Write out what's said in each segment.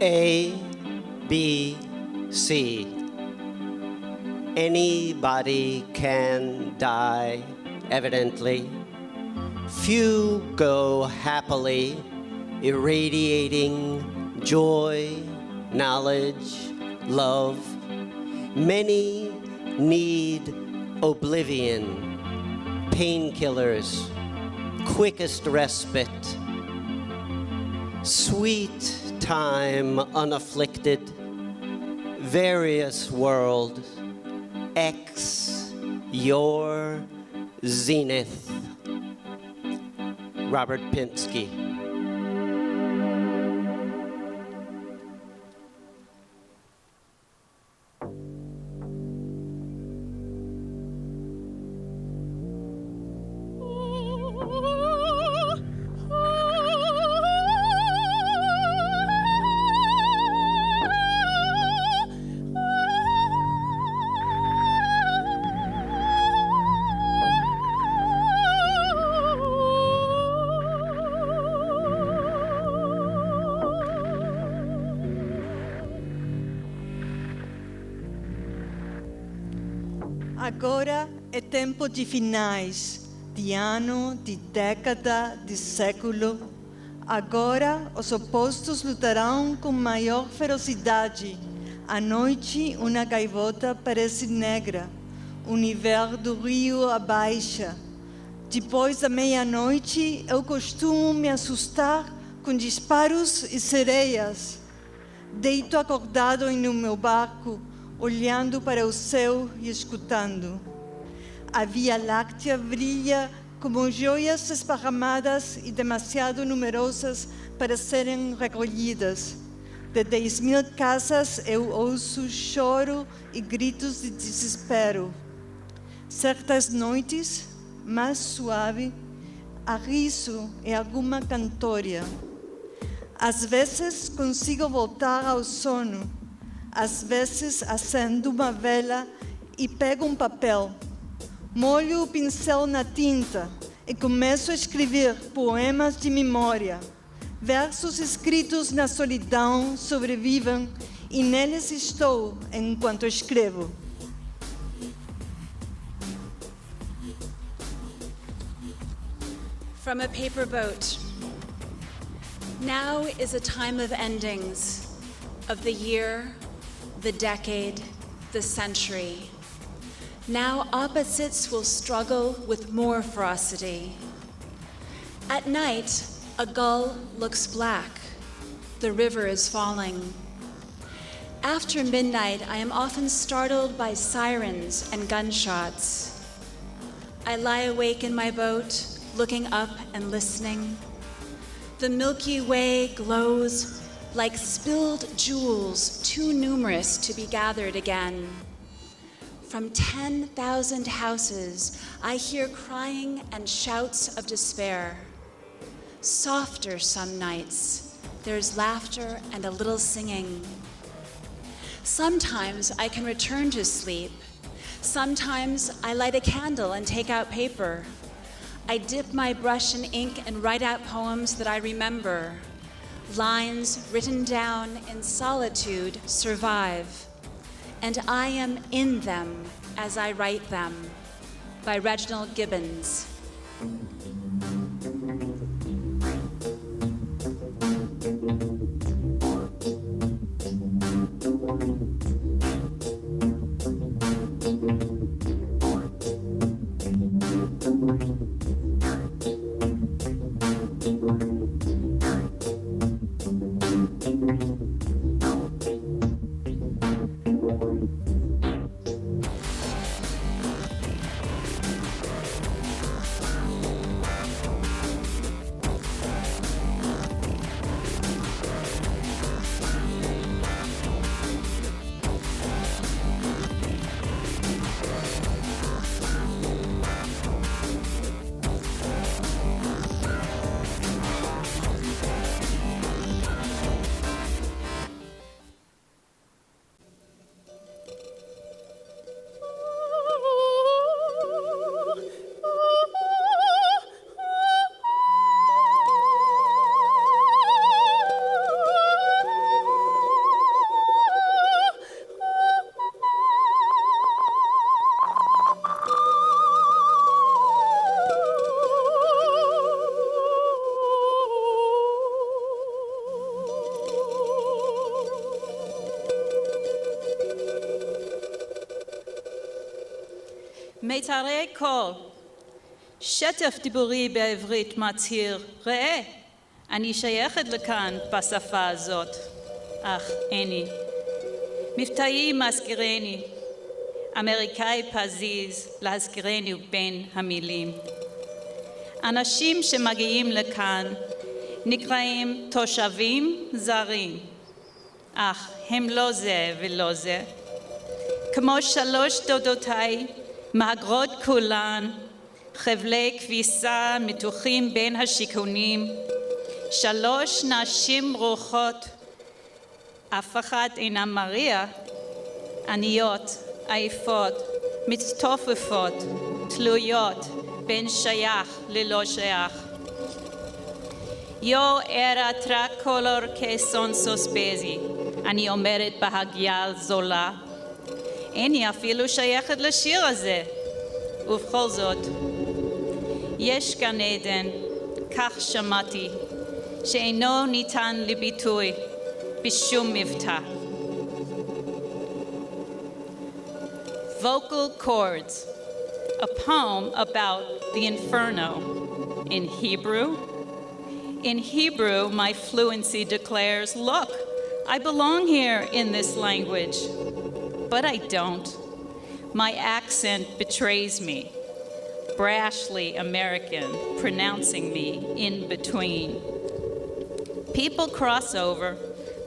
A, B, C. Anybody can die, evidently. Few go happily, irradiating joy, knowledge, love. Many need oblivion, painkillers, quickest respite. Sweet time unafflicted, various world, X, your zenith. Robert Pinsky. Agora é tempo de finais, de ano, de década, de século. Agora os opostos lutarão com maior ferocidade. À noite, uma gaivota parece negra. O nível do rio abaixa. Depois da meia-noite, eu costumo me assustar com disparos e sereias. Deito acordado no meu barco, olhando para o céu e escutando. A Via Láctea brilha como joias esparramadas e demasiado numerosas para serem recolhidas. De 10.000 casas eu ouço choro e gritos de desespero. Certas noites, mais suave, há riso e alguma cantoria. Às vezes consigo voltar ao sono. Às vezes acendo uma vela e pego um papel. Molho o pincel na tinta e começo a escrever poemas de memória. Versos escritos na solidão sobrevivem e neles estou enquanto escrevo. From a paper boat. Now is a time of endings, of the year, the decade, the century. Now opposites will struggle with more ferocity. At night, a gull looks black. The river is falling. After midnight, I am often startled by sirens and gunshots. I lie awake in my boat, looking up and listening. The Milky Way glows like spilled jewels too numerous to be gathered again. From 10,000 houses, I hear crying and shouts of despair. Softer some nights, there's laughter and a little singing. Sometimes I can return to sleep. Sometimes I light a candle and take out paper. I dip my brush in ink and write out poems that I remember. Lines written down in solitude survive, and I am in them as I write them. By Reginald Gibbons. מיתרי קול, שטף דיבורי בעברית מצהיר, ראה, אני שייכת לכאן בשפה הזאת, אך איני. מבטאי מזכירני, אמריקאי פזיז להזכירני בין המילים. אנשים שמגיעים לכאן נקראים תושבים זרים, אך הם לא זה ולא זה. כמו שלוש דודותיי, מהגרות כולן, חבלי כביסה מתוחים בין השיכונים, שלוש נשים רוחות, אף אחת אינה מריע, עניות, עייפות, מצטופפות, תלויות, בין שייך ללא שייך. Yo era tricolor que son sospesi, אני אומרת בהגייה זולה. איני אפילו שייכת לשיר הזה. ובכל זאת, יש גן עדן, כך שמעתי, שאינו ניתן לביטוי בשום מבטא. Vocal Chords, a poem about the Inferno in Hebrew. In Hebrew, my fluency declares, look, I belong here in this language. But I don't. My accent betrays me, brashly American, pronouncing me in between. People cross over,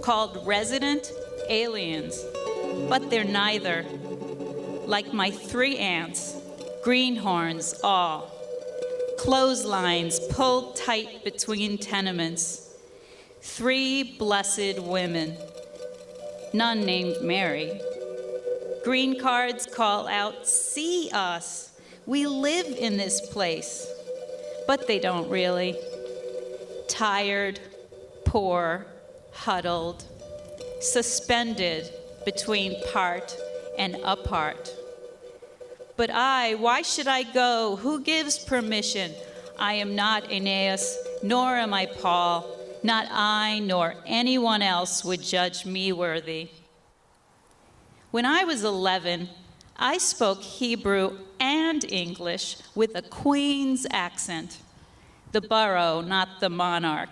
called resident aliens, but they're neither. Like my three aunts, greenhorns all. Clotheslines pulled tight between tenements. Three blessed women, none named Mary. Green cards call out, see us. We live in this place. But they don't really. Tired, poor, huddled, suspended between part and apart. But why should I go? Who gives permission? I am not Aeneas, nor am I Paul. Not I, nor anyone else would judge me worthy. When I was 11, I spoke Hebrew and English with a queen's accent. The borough, not the monarch.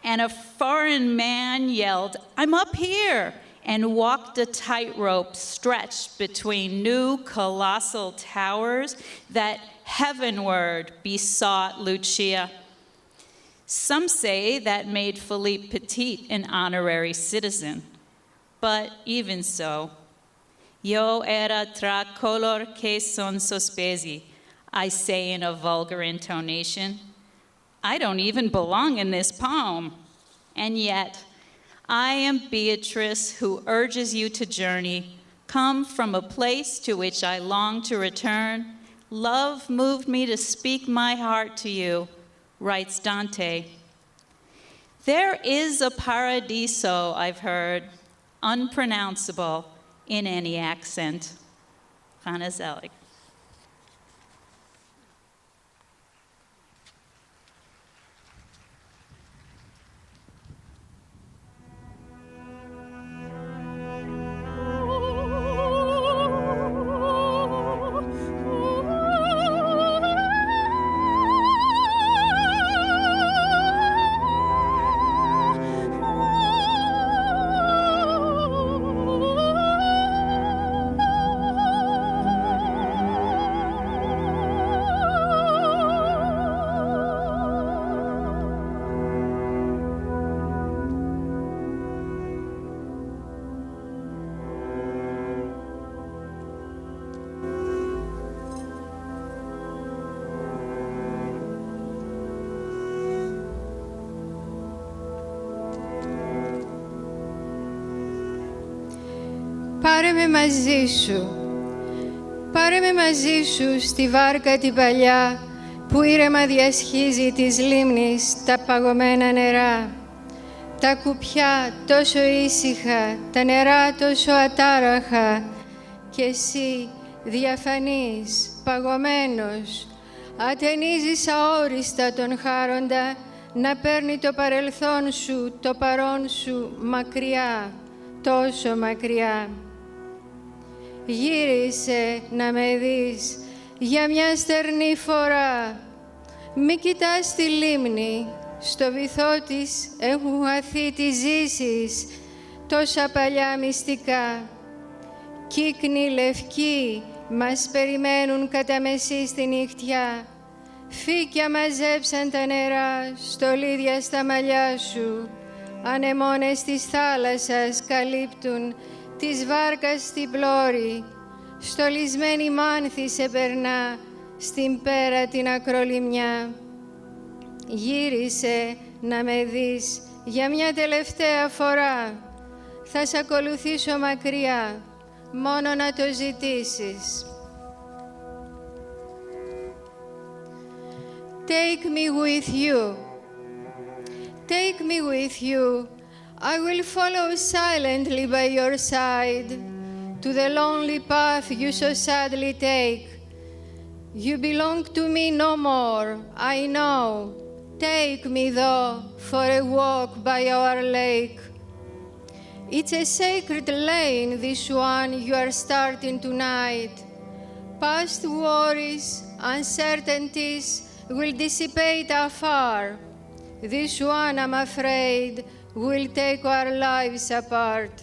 And a foreign man yelled, I'm up here, and walked a tightrope stretched between new colossal towers that heavenward besought Lucia. Some say that made Philippe Petit an honorary citizen. But even so, Yo era tra color que son sospesi, I say in a vulgar intonation. I don't even belong in this poem. And yet, I am Beatrice who urges you to journey, come from a place to which I long to return. Love moved me to speak my heart to you, writes Dante. There is a paradiso, I've heard, unpronounceable in any accent. Chana Zelig. Πάρε με μαζί σου. Πάρε με μαζί σου στη βάρκα την παλιά που ήρεμα διασχίζει της λίμνης τα παγωμένα νερά. Τα κουπιά τόσο ήσυχα, τα νερά τόσο ατάραχα και εσύ διαφανής, παγωμένος, ατενίζεις αόριστα τον χάροντα να παίρνει το παρελθόν σου, το παρόν σου μακριά, τόσο μακριά. Γύρισε να με δεις, για μια στερνή φορά. Μη κοιτάς τη λίμνη, στο βυθό της έχουν χαθεί τις ζήσεις, τόσα παλιά μυστικά. Κύκνοι λευκοί μας περιμένουν κατά μεσή στη νυχτιά. Φύκια μαζέψαν τα νερά, στολίδια στα μαλλιά σου. Ανεμόνες της θάλασσας καλύπτουν της βάρκας την πλώρη. Στολισμένη μάνθη σε περνά στην πέρα την ακρολιμιά. Γύρισε να με δεις για μια τελευταία φορά. Θα σ' ακολουθήσω μακριά, μόνο να το ζητήσεις. Take me with you. Take me with you. I will follow silently by your side to the lonely path you so sadly take. You belong to me no more, I know. Take me though for a walk by our lake. It's a sacred lane, this one you are starting tonight. Past worries, uncertainties will dissipate afar. This one, I'm afraid, will take our lives apart.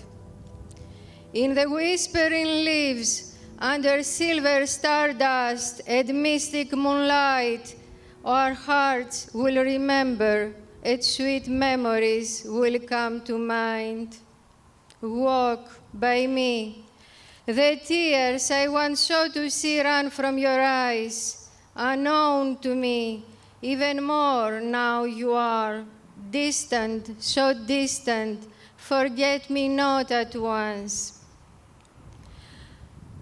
In the whispering leaves, under silver stardust and mystic moonlight, our hearts will remember and sweet memories will come to mind. Walk by me. The tears I once sought to see run from your eyes, unknown to me, even more now you are. Distant, so distant, forget me not at once.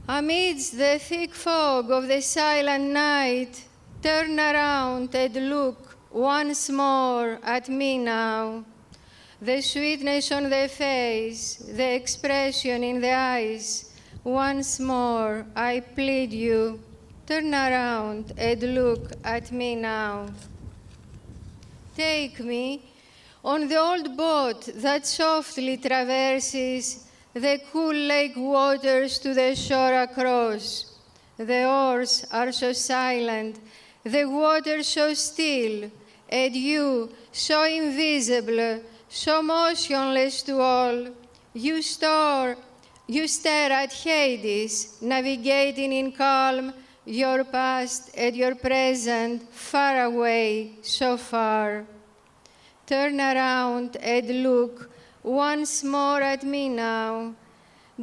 Amidst the thick fog of the silent night, turn around and look once more at me now. The sweetness on the face, the expression in the eyes. Once more, I plead you, turn around and look at me now. Take me on the old boat that softly traverses the cool lake waters to the shore across. The oars are so silent, the water so still, and you so invisible, so motionless to all. You stare at Hades, navigating in calm your past and your present, far away, so far. Turn around and look once more at me now.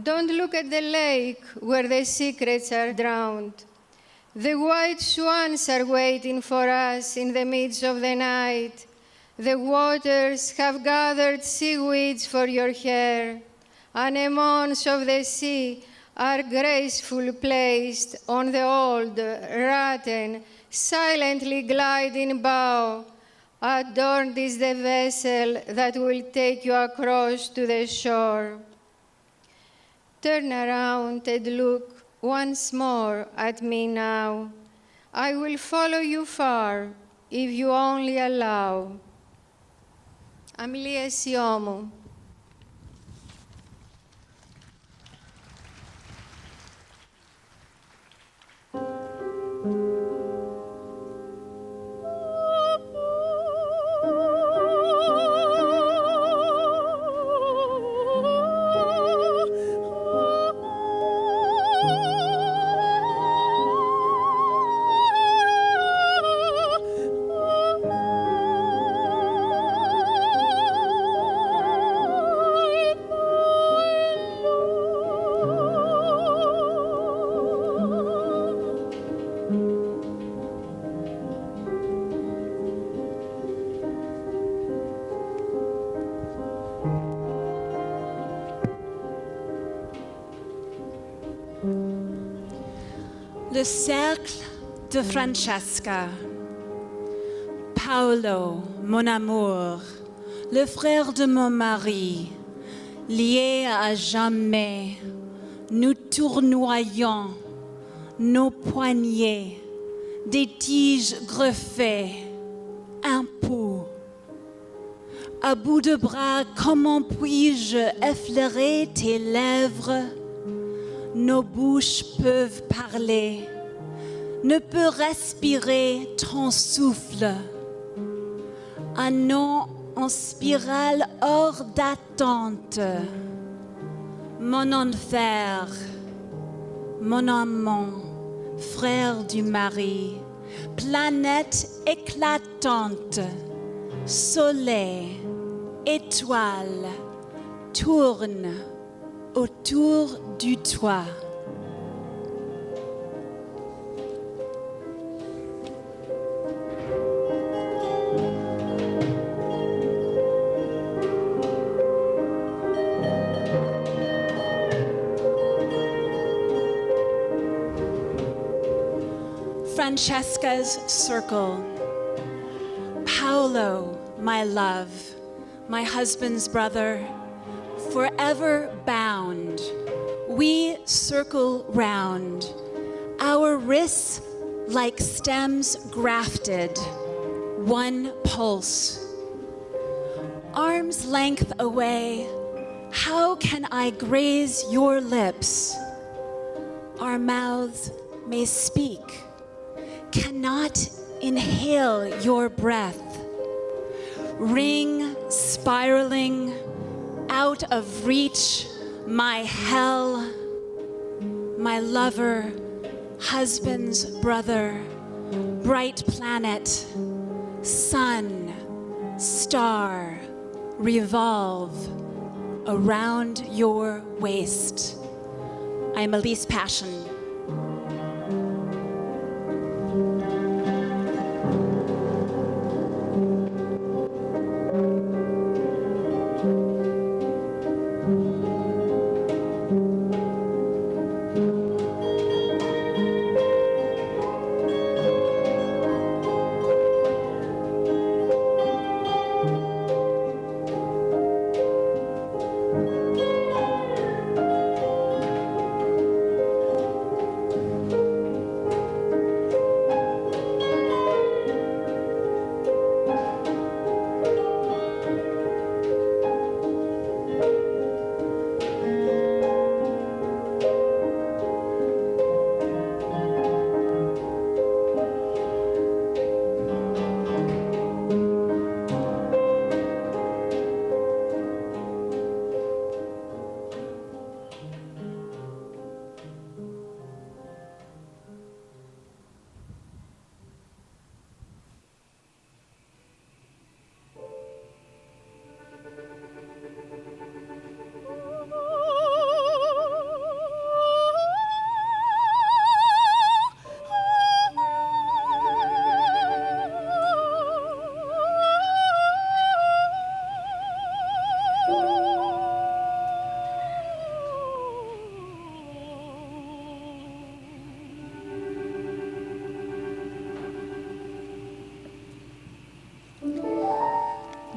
Don't look at the lake where the secrets are drowned. The white swans are waiting for us in the midst of the night. The waters have gathered seaweeds for your hair. Anemones of the sea are gracefully placed on the old, rotten, silently gliding bow. Adorned is the vessel that will take you across to the shore. Turn around and look once more at me now. I will follow you far, if you only allow. Αμιλία Siomou. Le cercle de Francesca. Paolo, mon amour, le frère de mon mari, lié à jamais, nous tournoyons nos poignets, des tiges greffées, un pot. À bout de bras, comment puis-je effleurer tes lèvres? Nos bouches peuvent parler, ne peut respirer ton souffle. Un nom en spirale hors d'attente. Mon enfer, mon amant, frère du mari, planète éclatante, soleil, étoile, tourne autour du toit. Francesca's circle. Paolo, my love, my husband's brother, forever bound. We circle round, our wrists like stems grafted, one pulse. Arm's length away, how can I graze your lips? Our mouths may speak, cannot inhale your breath. Ring spiraling out of reach, my hell, my lover, husband's brother, bright planet, sun, star, revolve around your waist. I'm Elise Paschen.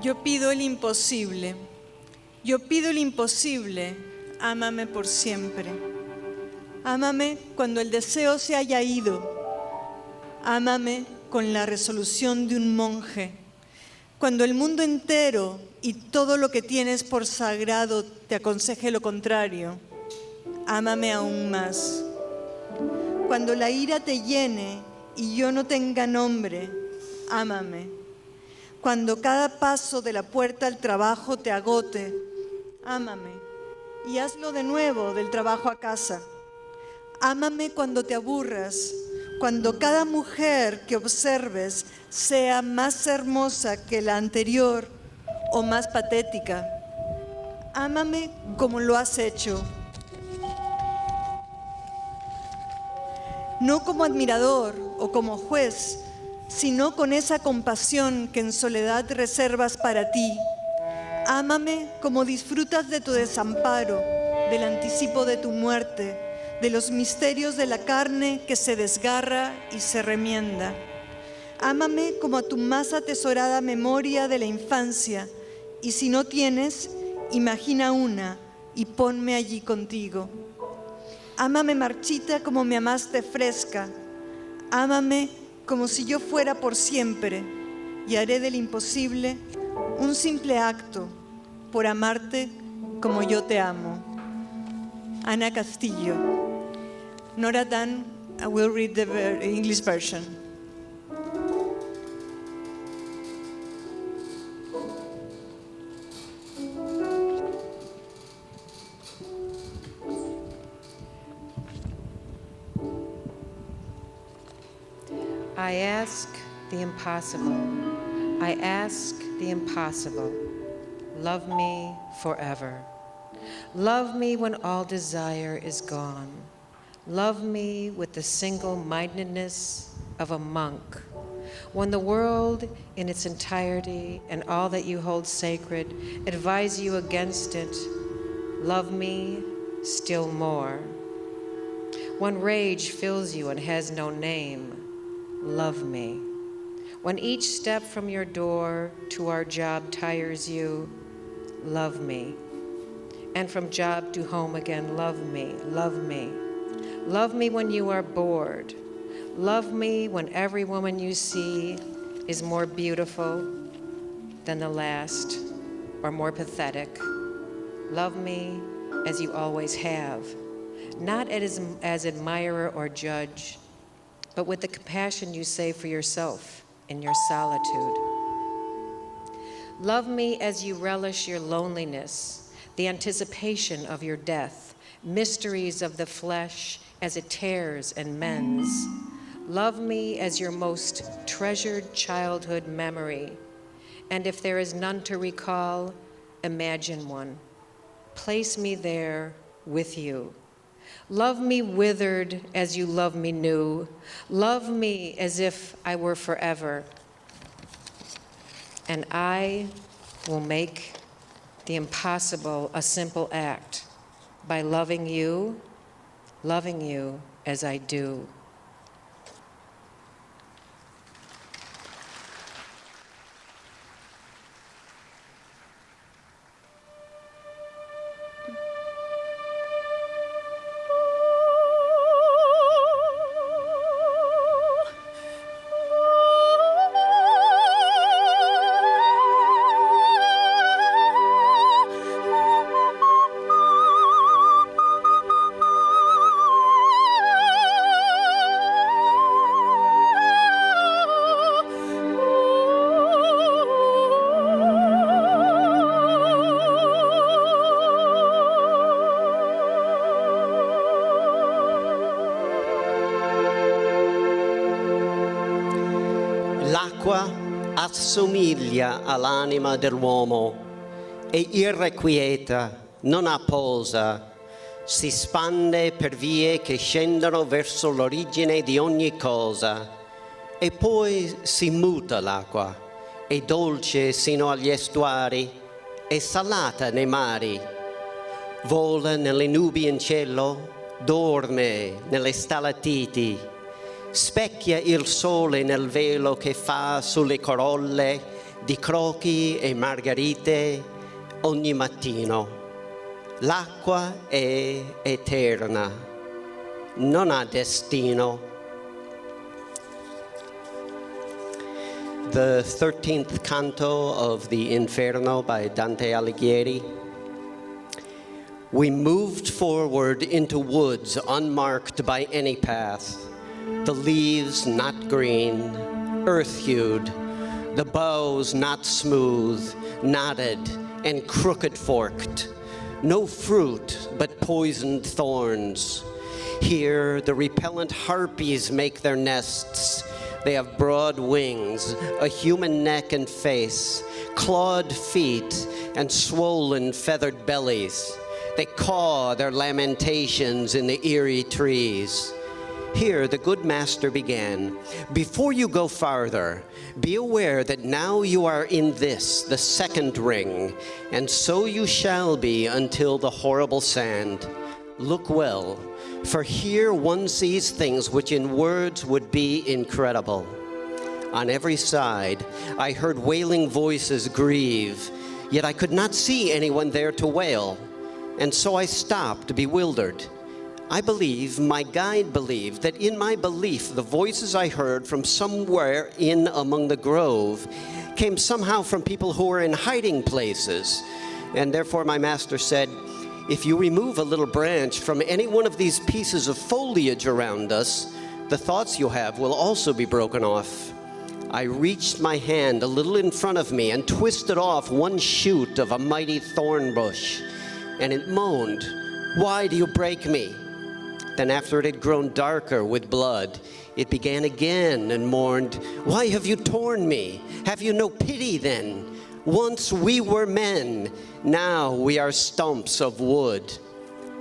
Yo pido el imposible. Yo pido el imposible. Ámame por siempre. Ámame cuando el deseo se haya ido. Ámame con la resolución de un monje. Cuando el mundo entero y todo lo que tienes por sagrado te aconseje lo contrario. Ámame aún más. Cuando la ira te llene y yo no tenga nombre, ámame. Cuando cada paso de la puerta al trabajo te agote, ámame. Y hazlo de nuevo del trabajo a casa. Ámame cuando te aburras, cuando cada mujer que observes sea más hermosa que la anterior o más patética. Ámame como lo has hecho. No como admirador o como juez, sino con esa compasión que en soledad reservas para ti. Ámame como disfrutas de tu desamparo, del anticipo de tu muerte, de los misterios de la carne que se desgarra y se remienda. Ámame como a tu más atesorada memoria de la infancia, y si no tienes, imagina una y ponme allí contigo. Ámame marchita como me amaste fresca. Ámame como si yo fuera por siempre, y haré del imposible un simple acto por amarte como yo te amo. Ana Castillo. Noradan I will read the English version. I ask the impossible. I ask the impossible. Love me forever. Love me when all desire is gone. Love me with the single-mindedness of a monk. When the world in its entirety and all that you hold sacred advise you against it, love me still more. When rage fills you and has no name, love me. When each step from your door to our job tires you, love me. And from job to home again, love me, love me. Love me when you are bored. Love me when every woman you see is more beautiful than the last or more pathetic. Love me as you always have, not as admirer or judge, but with the compassion you save for yourself in your solitude. Love me as you relish your loneliness, the anticipation of your death, mysteries of the flesh as it tears and mends. Love me as your most treasured childhood memory, and if there is none to recall, imagine one. Place me there with you. Love me withered as you love me new. Love me as if I were forever. And I will make the impossible a simple act by loving you as I do. L'acqua assomiglia all'anima dell'uomo, è irrequieta, non ha posa, si spande per vie che scendono verso l'origine di ogni cosa, e poi si muta l'acqua, è dolce sino agli estuari, è salata nei mari, vola nelle nubi in cielo, dorme nelle stalattiti, specchia il sole nel velo che fa sulle corolle di crochi e margherite ogni mattino. L'acqua è eterna, non ha destino. The 13th canto of the Inferno by Dante Alighieri. We moved forward into woods unmarked by any path. The leaves not green, earth-hued, the boughs not smooth, knotted and crooked-forked, no fruit but poisoned thorns. Here the repellent harpies make their nests. They have broad wings, a human neck and face, clawed feet and swollen feathered bellies. They caw their lamentations in the eerie trees. Here the good master began, "Before you go farther, be aware that now you are in this, the second ring, and so you shall be until the horrible sand. Look well, for here one sees things which in words would be incredible. On every side I heard wailing voices grieve, yet I could not see anyone there to wail, and so I stopped bewildered. I believe, my guide believed, that in my belief the voices I heard from somewhere in among the grove came somehow from people who were in hiding places. And therefore my master said, if you remove a little branch from any one of these pieces of foliage around us, The thoughts you have will also be broken off. I reached my hand a little in front of me and twisted off one shoot of a mighty thorn bush, and it moaned, "Why do you break me?" Then after it had grown darker with blood, it began again and mourned, "Why have you torn me? Have you no pity then? Once we were men, now we are stumps of wood.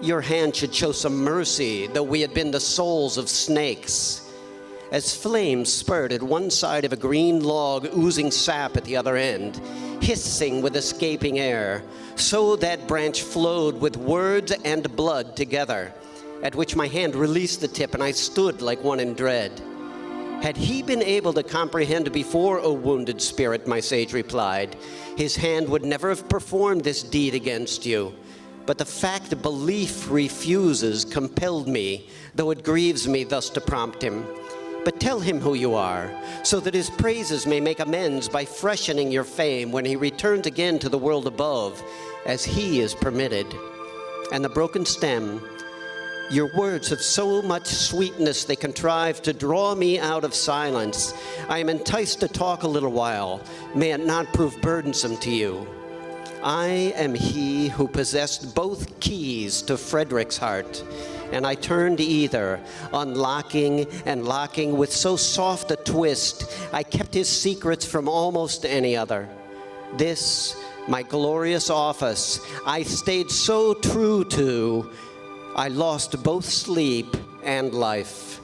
Your hand should show some mercy, though we had been the souls of snakes." As flames spurted one side of a green log, oozing sap at the other end, hissing with escaping air, so that branch flowed with words and blood together, at which my hand released the tip and I stood like one in dread. "Had he been able to comprehend before, O wounded spirit," my sage replied, "his hand would never have performed this deed against you. But the fact belief refuses compelled me, though it grieves me thus to prompt him. But tell him who you are, so that his praises may make amends by freshening your fame when he returns again to the world above, as he is permitted." And the broken stem, "Your words have so much sweetness they contrive to draw me out of silence. I am enticed to talk a little while. May it not prove burdensome to you. I am he who possessed both keys to Frederick's heart, and I turned either, unlocking and locking with so soft a twist, I kept his secrets from almost any other. This, my glorious office, I stayed so true to, I lost both sleep and life.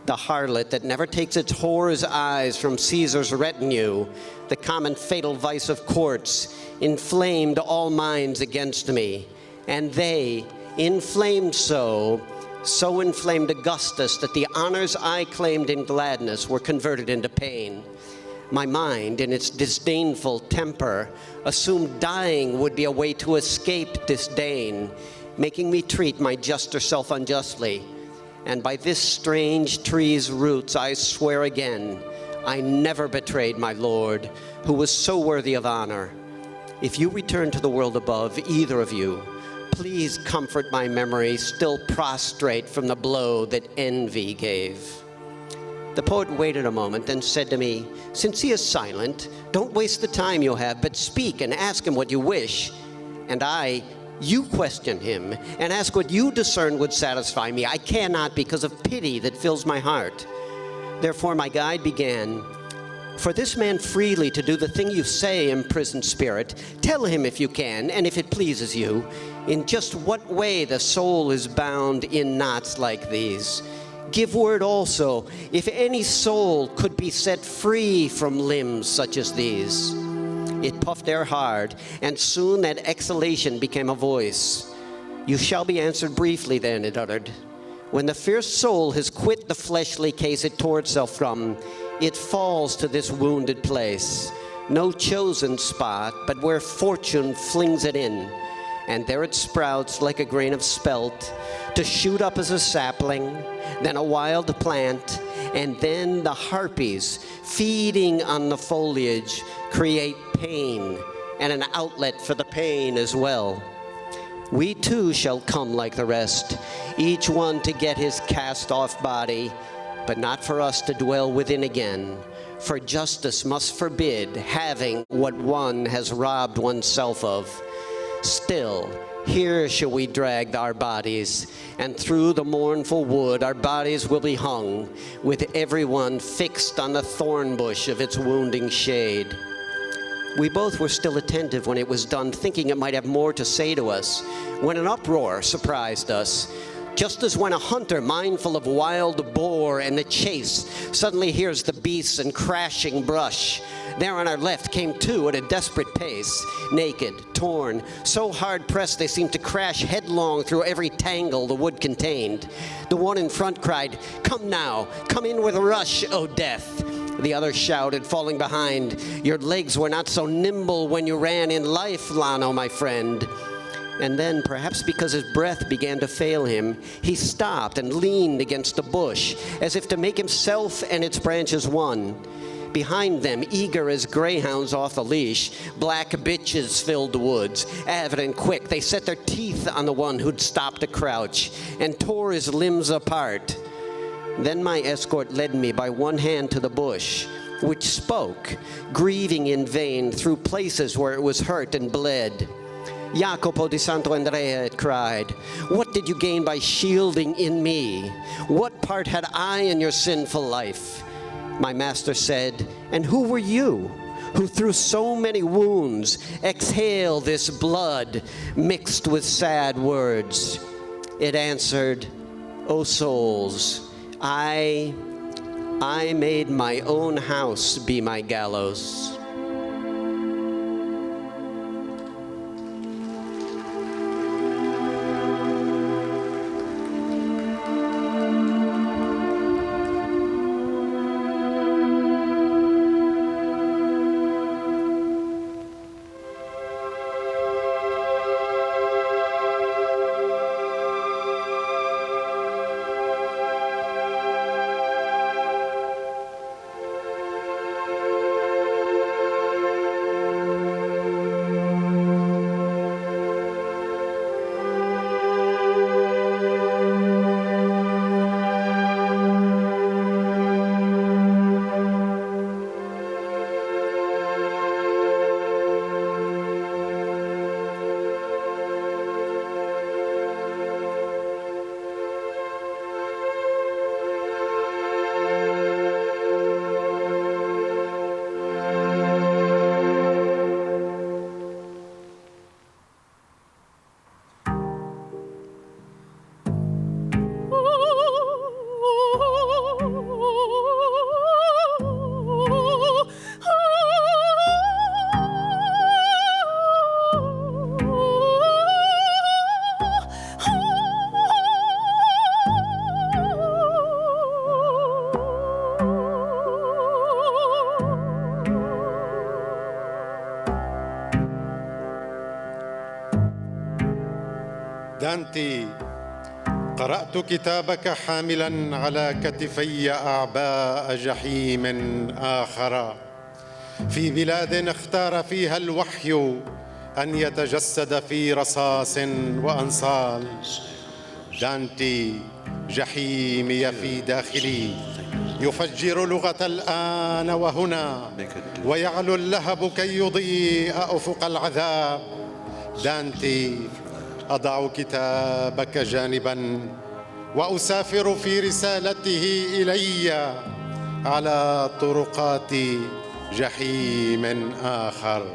The harlot that never takes its whore's eyes from Caesar's retinue, the common fatal vice of courts, inflamed all minds against me, and they, inflamed so inflamed Augustus that the honors I claimed in gladness were converted into pain. My mind, in its disdainful temper, assumed dying would be a way to escape disdain, making me treat my juster self unjustly. And by this strange tree's roots I swear again, I never betrayed my Lord, who was so worthy of honor. If you return to the world above, either of you, please comfort my memory, still prostrate from the blow that envy gave." The poet waited a moment, then said to me, "Since he is silent, don't waste the time you have, but speak and ask him what you wish. And you question him and ask what you discern would satisfy me. I cannot because of pity that fills my heart." Therefore my guide began, "For this man freely to do the thing you say, imprisoned spirit, tell him if you can, and if it pleases you, in just what way the soul is bound in knots like these. Give word also, if any soul could be set free from limbs such as these." It puffed air hard, and soon that exhalation became a voice. "You shall be answered briefly then," it uttered. "When the fierce soul has quit the fleshly case it tore itself from, it falls to this wounded place, no chosen spot, but where fortune flings it in. And there it sprouts like a grain of spelt, to shoot up as a sapling, then a wild plant, and then the harpies, feeding on the foliage, create pain, and an outlet for the pain as well. We too shall come like the rest, each one to get his cast-off body, but not for us to dwell within again, for justice must forbid having what one has robbed oneself of. Still, here shall we drag our bodies, and through the mournful wood our bodies will be hung, with every one fixed on the thorn bush of its wounding shade." We both were still attentive when it was done, thinking it might have more to say to us, when an uproar surprised us. Just as when a hunter, mindful of wild boar and the chase, suddenly hears the beasts and crashing brush, there on our left came two at a desperate pace, naked, torn, so hard-pressed they seemed to crash headlong through every tangle the wood contained. The one in front cried, "Come now, come in with a rush, O death!" The other shouted, falling behind, "Your legs were not so nimble when you ran in life, Lano, my friend." And then, perhaps because his breath began to fail him, he stopped and leaned against a bush, as if to make himself and its branches one. Behind them, eager as greyhounds off the leash, black bitches filled the woods. Avid and quick, they set their teeth on the one who'd stopped to crouch, and tore his limbs apart. Then my escort led me by one hand to the bush, which spoke, grieving in vain through places where it was hurt and bled. Jacopo di Santo Andrea, it cried, what did you gain by shielding in me? What part had I in your sinful life? My master said, and who were you, who through so many wounds exhale this blood mixed with sad words? It answered, O souls, I made my own house be my gallows. دانتي، قرأت كتابك حاملا على كتفي أعباء جحيم آخر في بلاد اختار فيها الوحي أن يتجسد في رصاص وأنصال. دانتي، جحيمي في داخلي يفجر لغة الآن وهنا ويعلو اللهب كي يضيء أفق العذاب. دانتي، أضع كتابك جانباً وأسافر في رسالته إلي على طرقات جحيم آخر.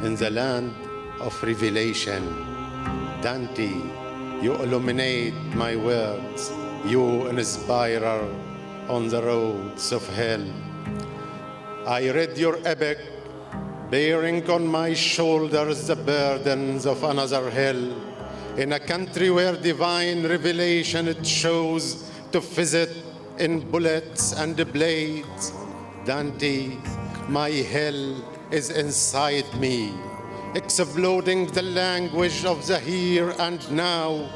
In the land of revelation, Dante, you illuminate my words, you inspirer on the roads of hell. I read your epic, bearing on my shoulders the burdens of another hell, in a country where divine revelation it shows to visit in bullets and blades. Dante, my hell is inside me, exploding the language of the here and now.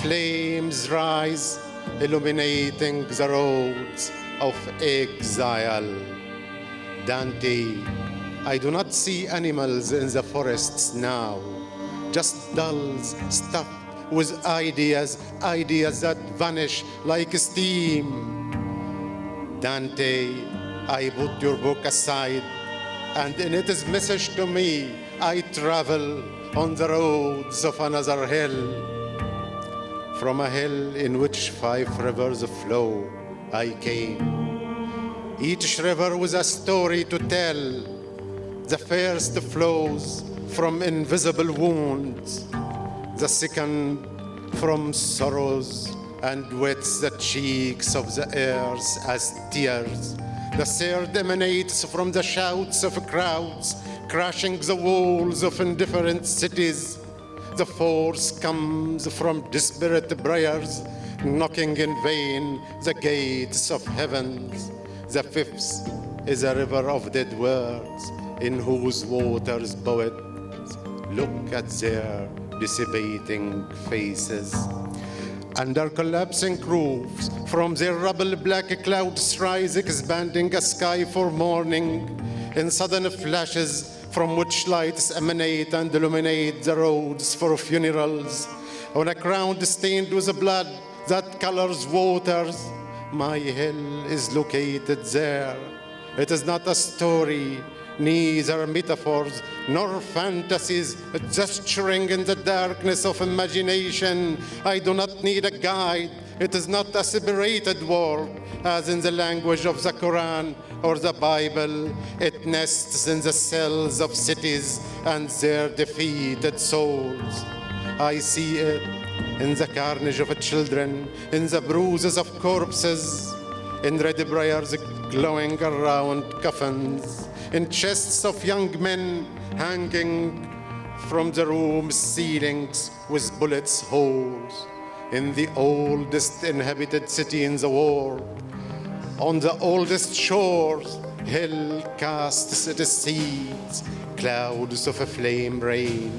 Flames rise, illuminating the roads of exile. Dante, I do not see animals in the forests now, just dolls stuffed with ideas that vanish like steam. Dante, I put your book aside, and in its message to me, I travel on the roads of another hell. From a hell in which 5 rivers flow, I came. Each river with a story to tell. The first flows from invisible wounds. The second from sorrows and wets the cheeks of the earth as tears. The third emanates from the shouts of crowds, crashing the walls of indifferent cities. The fourth comes from desperate prayers, knocking in vain the gates of heavens. The fifth is a river of dead words, in whose waters poets look at their dissipating faces. Under collapsing roofs, from their rubble black clouds rise, expanding a sky for morning, in sudden flashes from which lights emanate and illuminate the roads for funerals. On a ground stained with blood that colors waters, My hell is located there. It is not a story, neither metaphors nor fantasies gesturing in the darkness of imagination. I do not need a guide. It is not a separated world, as in the language of the Quran or the Bible. It nests in the cells of cities and their defeated souls. I see it in the carnage of children, in the bruises of corpses, in red briars glowing around coffins, in chests of young men hanging from the room's ceilings with bullets holes, in the oldest inhabited city in the world. On the oldest shores, hell casts its seeds, clouds of flame rain,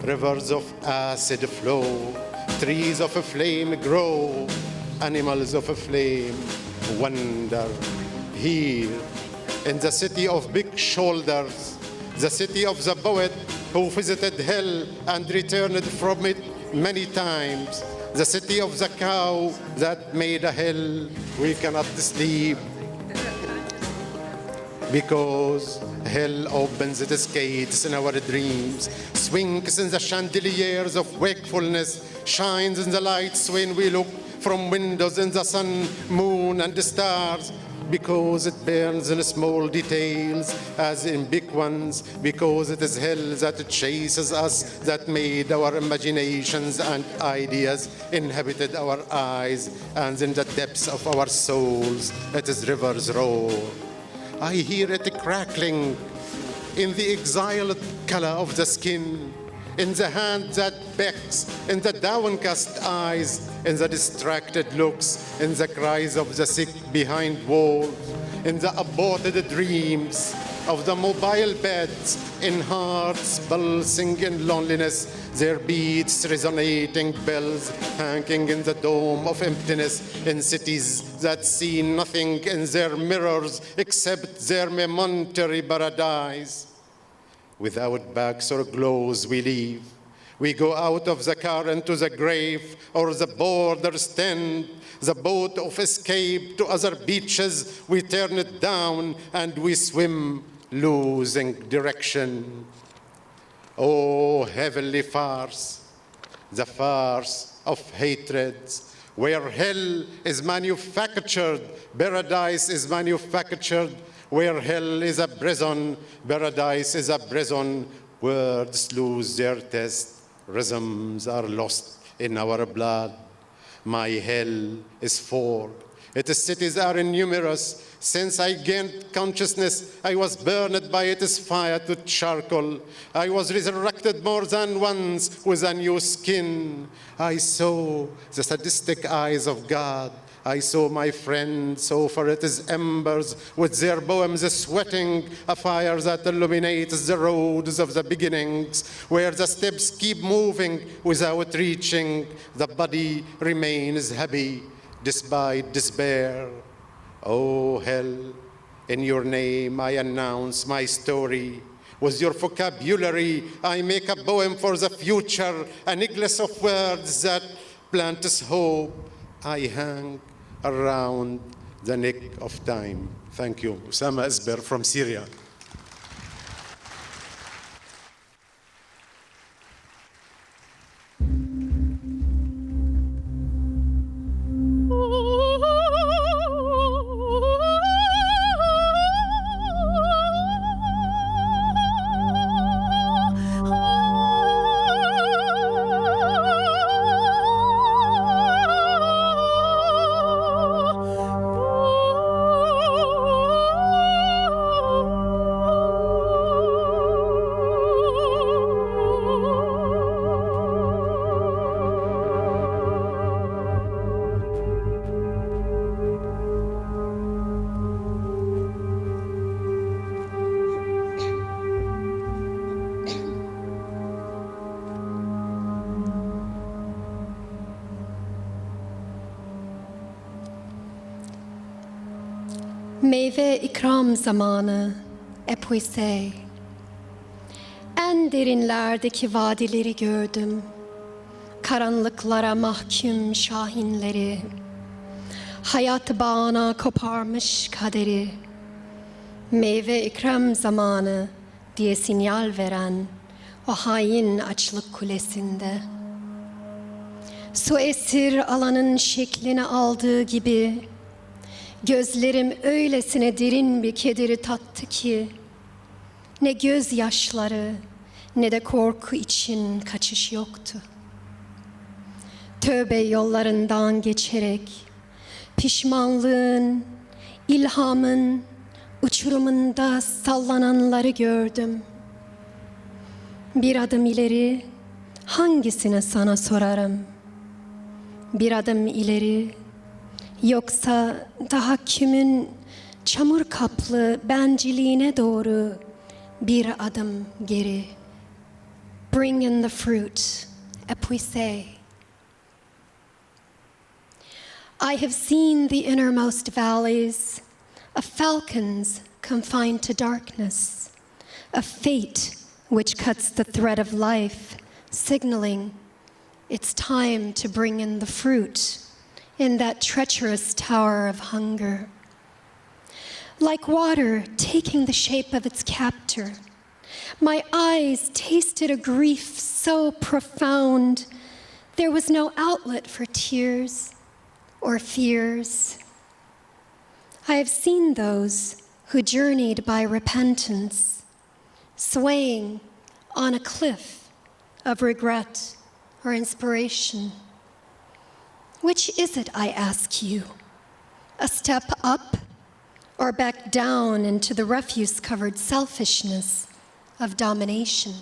rivers of acid flow, trees of flame grow, animals of flame wander. Here, in the city of big shoulders, the city of the poet who visited hell and returned from it many times, the city of the cow that made a hell, we cannot sleep because hell opens its gates in our dreams, swings in the chandeliers of wakefulness, shines in the lights when we look from windows in the sun, moon, and the stars, because it burns in small details as in big ones, because it is hell that chases us, that made our imaginations and ideas, inhabited our eyes, and in the depths of our souls, it is rivers roar. I hear it crackling in the exiled color of the skin, in the hand that becks, in the downcast eyes, in the distracted looks, in the cries of the sick behind walls, in the aborted dreams of the mobile beds, in hearts pulsing in loneliness, their beats resonating bells hanging in the dome of emptiness, in cities that see nothing in their mirrors except their momentary paradise. Without backs or glows we leave. We go out of the car into the grave or the border stand, the boat of escape to other beaches. We turn it down and we swim, losing direction. Oh, heavenly farce, the farce of hatreds, where hell is manufactured, paradise is manufactured. Where hell is a prison, paradise is a prison. Words lose their taste, rhythms are lost in our blood. My hell is full. Its cities are numerous. Since I gained consciousness, I was burned by its fire to charcoal. I was resurrected more than once with a new skin. I saw the sadistic eyes of God. I saw my friend saw for its embers with their poems sweating, a fire that illuminates the roads of the beginnings, where the steps keep moving without reaching. The body remains heavy despite despair. Oh, hell, in your name I announce my story. With your vocabulary, I make a poem for the future, a necklace of words that plants hope. I hang around the neck of time. Thank you. Osama Esber from Syria. Meyve ikram zamanı, epuise. En derinlerdeki vadileri gördüm. Karanlıklara mahkum şahinleri. hayat bağına koparmış kaderi, meyve ikram zamanı diye sinyal veren o hain açlık kulesinde. Su esir alanın şeklini aldığı gibi, gözlerim öylesine derin bir kederi tattı ki, ne gözyaşları ne de korku için kaçış yoktu. Tövbe yollarından geçerek, pişmanlığın, ilhamın uçurumunda sallananları gördüm. Bir adım ileri, hangisine sana sorarım? Bir adım ileri, yoksa daha kimin çamur kaplı benciliğine doğru bir adım geri. Bring in the fruit, épuisez. I have seen the innermost valleys of falcons confined to darkness, of fate which cuts the thread of life, signaling it's time to bring in the fruit in that treacherous tower of hunger. Like water taking the shape of its captor, my eyes tasted a grief so profound there was no outlet for tears or fears. I have seen those who journeyed by repentance, swaying on a cliff of regret or inspiration. Which is it, I ask you? A step up or back down into the refuse-covered selfishness of domination?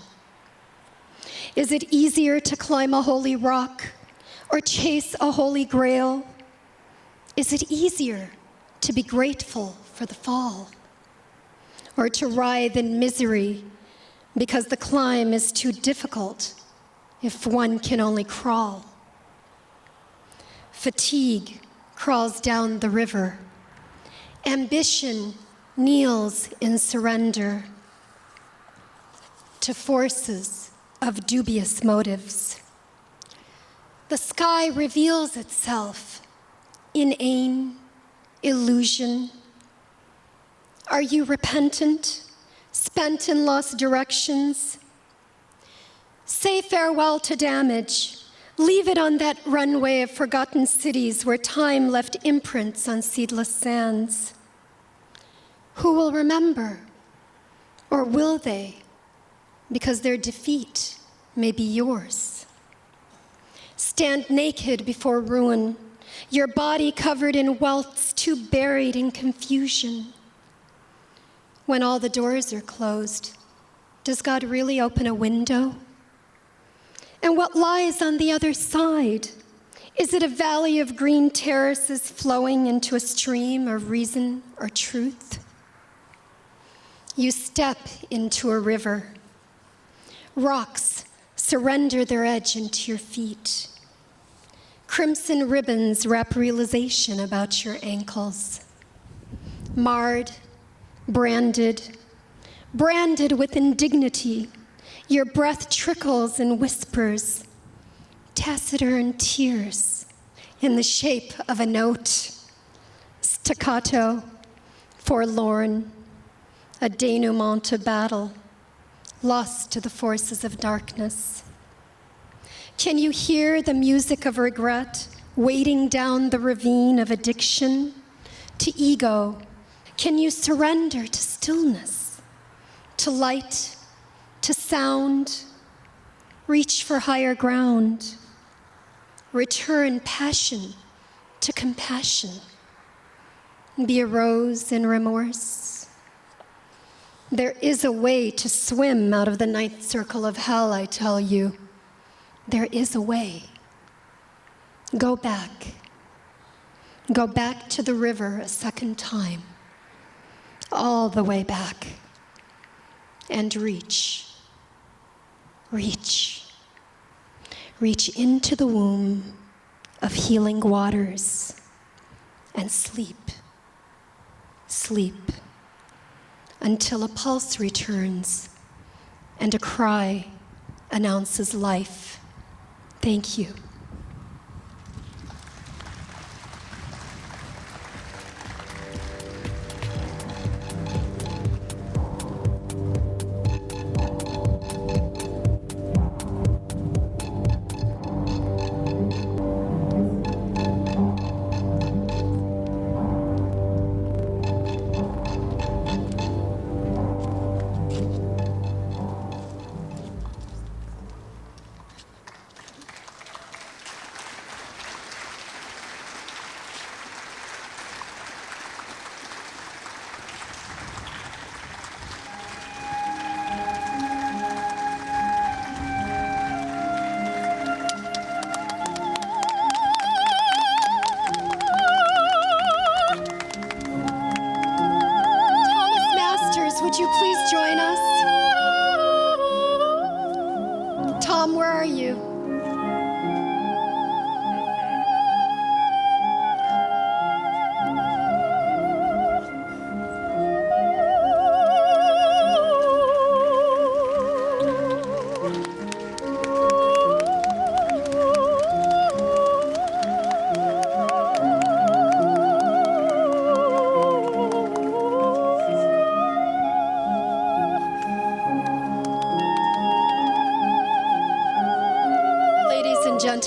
Is it easier to climb a holy rock or chase a holy grail? Is it easier to be grateful for the fall or to writhe in misery because the climb is too difficult if one can only crawl? Fatigue crawls down the river. Ambition kneels in surrender to forces of dubious motives. The sky reveals itself inane, illusion. Are you repentant, spent in lost directions? Say farewell to damage. Leave it on that runway of forgotten cities where time left imprints on seedless sands. Who will remember? Or will they? Because their defeat may be yours. Stand naked before ruin, your body covered in welts too buried in confusion. When all the doors are closed, does God really open a window? And what lies on the other side? Is it a valley of green terraces flowing into a stream of reason or truth? You step into a river. Rocks surrender their edge into your feet. Crimson ribbons wrap realization about your ankles. Marred, branded with indignity, your breath trickles and whispers, taciturn tears in the shape of a note, staccato, forlorn, a denouement to battle, lost to the forces of darkness. Can you hear the music of regret wading down the ravine of addiction to ego? Can you surrender to stillness, to light, to sound? Reach for higher ground. Return passion to compassion. Be a rose in remorse. There is a way to swim out of the ninth circle of hell, I tell you. There is a way. Go back. Go back to the river a second time. All the way back. And reach. Reach. Reach into the womb of healing waters and sleep. Sleep until a pulse returns and a cry announces life. Thank you.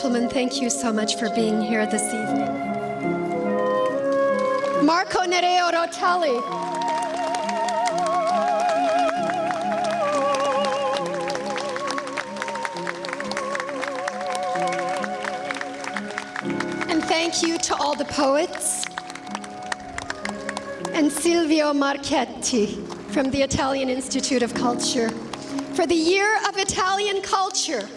gentlemen, thank you so much for being here this evening. Marco Nereo Rotelli. And thank you to all the poets. And Silvio Marchetti from the Italian Institute of Culture for the Year of Italian Culture.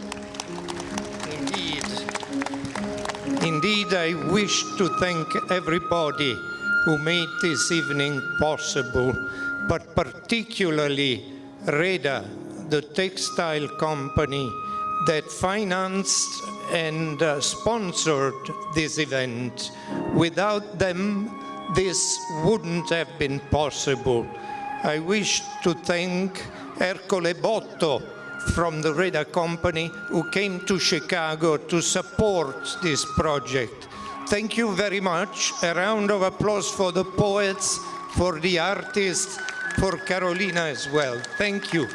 Indeed, I wish to thank everybody who made this evening possible, but particularly Reda, the textile company that financed and sponsored this event. Without them, this wouldn't have been possible. I wish to thank Ercole Botto from the Reda Company who came to Chicago to support this project. Thank you very much. A round of applause for the poets, for the artists, for Karolina as well. Thank you.